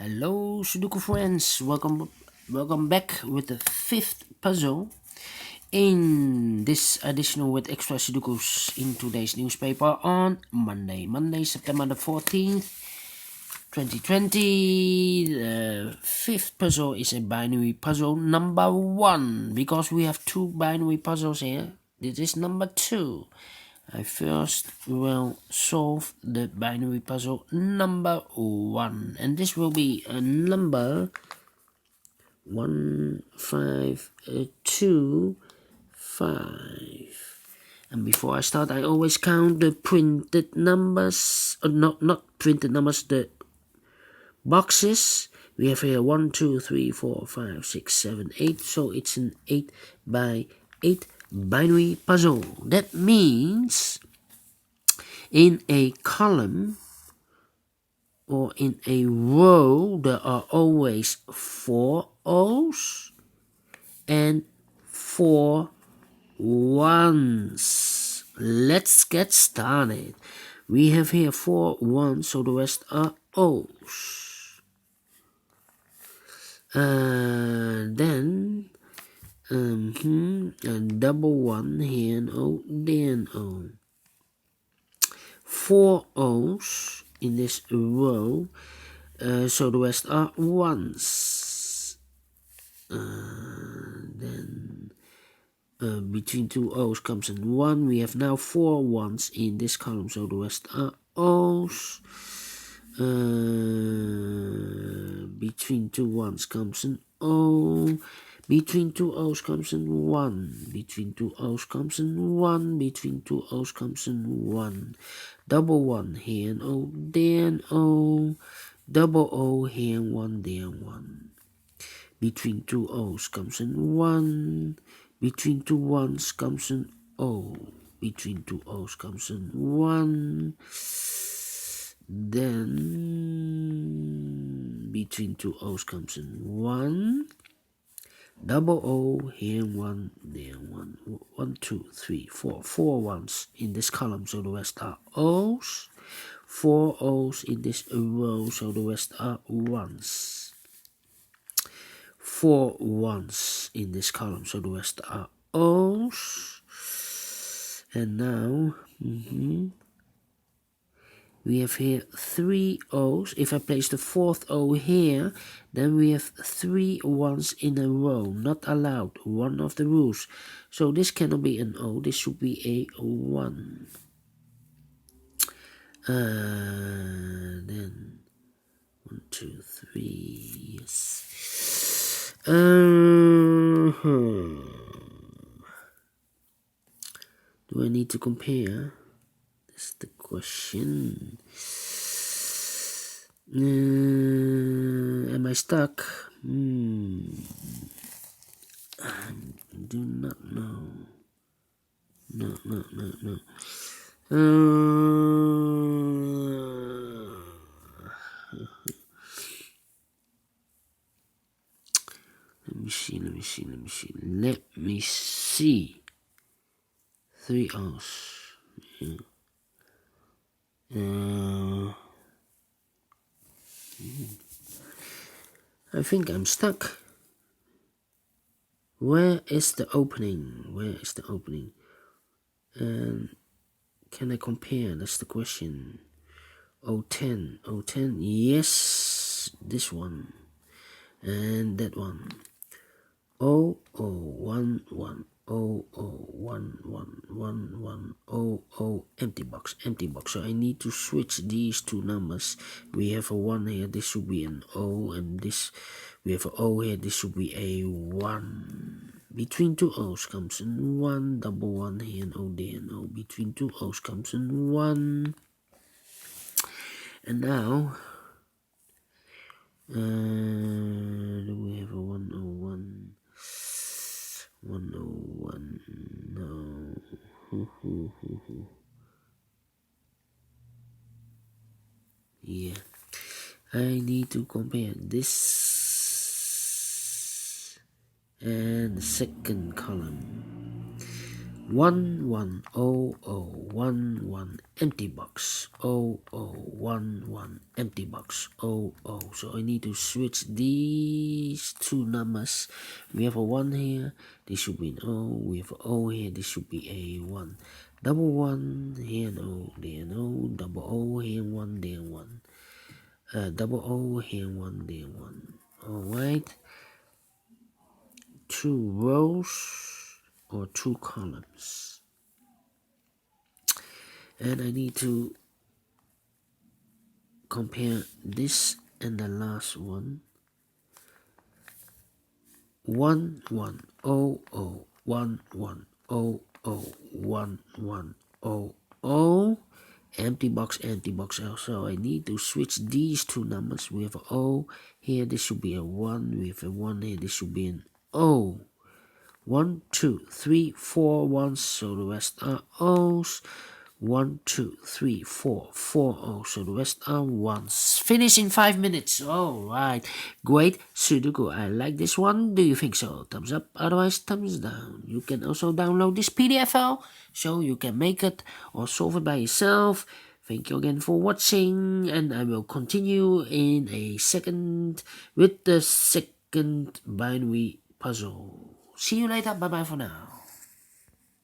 Hello Sudoku friends, welcome back with the fifth puzzle in this additional with extra Sudokus in today's newspaper on Monday, September the 14th, 2020. The fifth puzzle is a binary puzzle number 1 because we have two binary puzzles here. This is number 2. I first will solve the binary puzzle number 1, and this will be a number 1, 5, 2, 5. And before I start, I always count the printed numbers, not printed numbers, the boxes. We have here 1, 2, 3, 4, 5, 6, 7, 8, so it's an 8 by 8 binary puzzle. That means in a column or in a row there are always 4 O's and 4 1's. Let's get started. We have here 4 1's, so the rest are O's. Then a double 1 here, an O, there an O. 4 O's in this row, so the rest are 1's. Then between 2 O's comes a 1. We have now 4 1's in this column, so the rest are O's. Between 2 1's comes an O. Between 2 O's comes an 1. Between 2 O's comes an 1. Between 2 O's comes an 1. Double 1 here an O, there an O. Double O here and 1, there 1. Between 2 O's comes an 1. Between 2 1's comes an O. Between 2 O's comes an 1. Then between 2 O's comes an 1. Double O here 1, there 1. 1, 2, 3, 4. 4 1's in this column, so the rest are O's. 4 O's in this row, so the rest are 1's. 4 1's in this column, so the rest are O's. And now we have here 3 O's. If I place the 4th O here, then we have 3 1's in a row. Not allowed. One of the rules. So this cannot be an O. This should be a 1. Then 1, 2, 3. Yes. Do I need to compare? That's the question. Am I stuck? I do not know. No. Let me see. 3 O's. I think I'm stuck. Where is the opening? Can I compare? That's the question. 010, yes, this one and that one. 0011, 001111, empty box. So I need to switch these two numbers. We have a 1 here, this should be an O, and this we have an O here, this should be a 1. Between 2 O's comes an 1, double 1 here, an O there, an O. Between 2 O's comes an 1. And now do we have a 101? 101, no. Yeah, I need to compare this and the second column. 110011, empty box. 0011 empty box 00. So I need to switch these two numbers. We have a 1 here, this should be an O. We have a O here, this should be a 1. Double 1 here, an O, there an O. Double O here, 1, there 1. Double O here, 1, there 1. Alright, 2 rows or 2 columns. And I need to compare this and the last one. 1 1 0 0 1 1 0 0 1 1 0 0. Empty box also. I need to switch these two numbers. We have a O here, this should be a 1. We have a 1 here, this should be an O. 1 2 3 4 1, so the rest are O's. 1 2 3 4 4 O's, so the rest are 1's. Finish in 5 minutes. Alright, great Sudoku. I like this one. Do you think so? Thumbs up, otherwise thumbs down. You can also download this PDF file so you can make it or solve it by yourself. Thank you again for watching, and I will continue in a second with the second binary puzzle. See you later. Bye bye for now.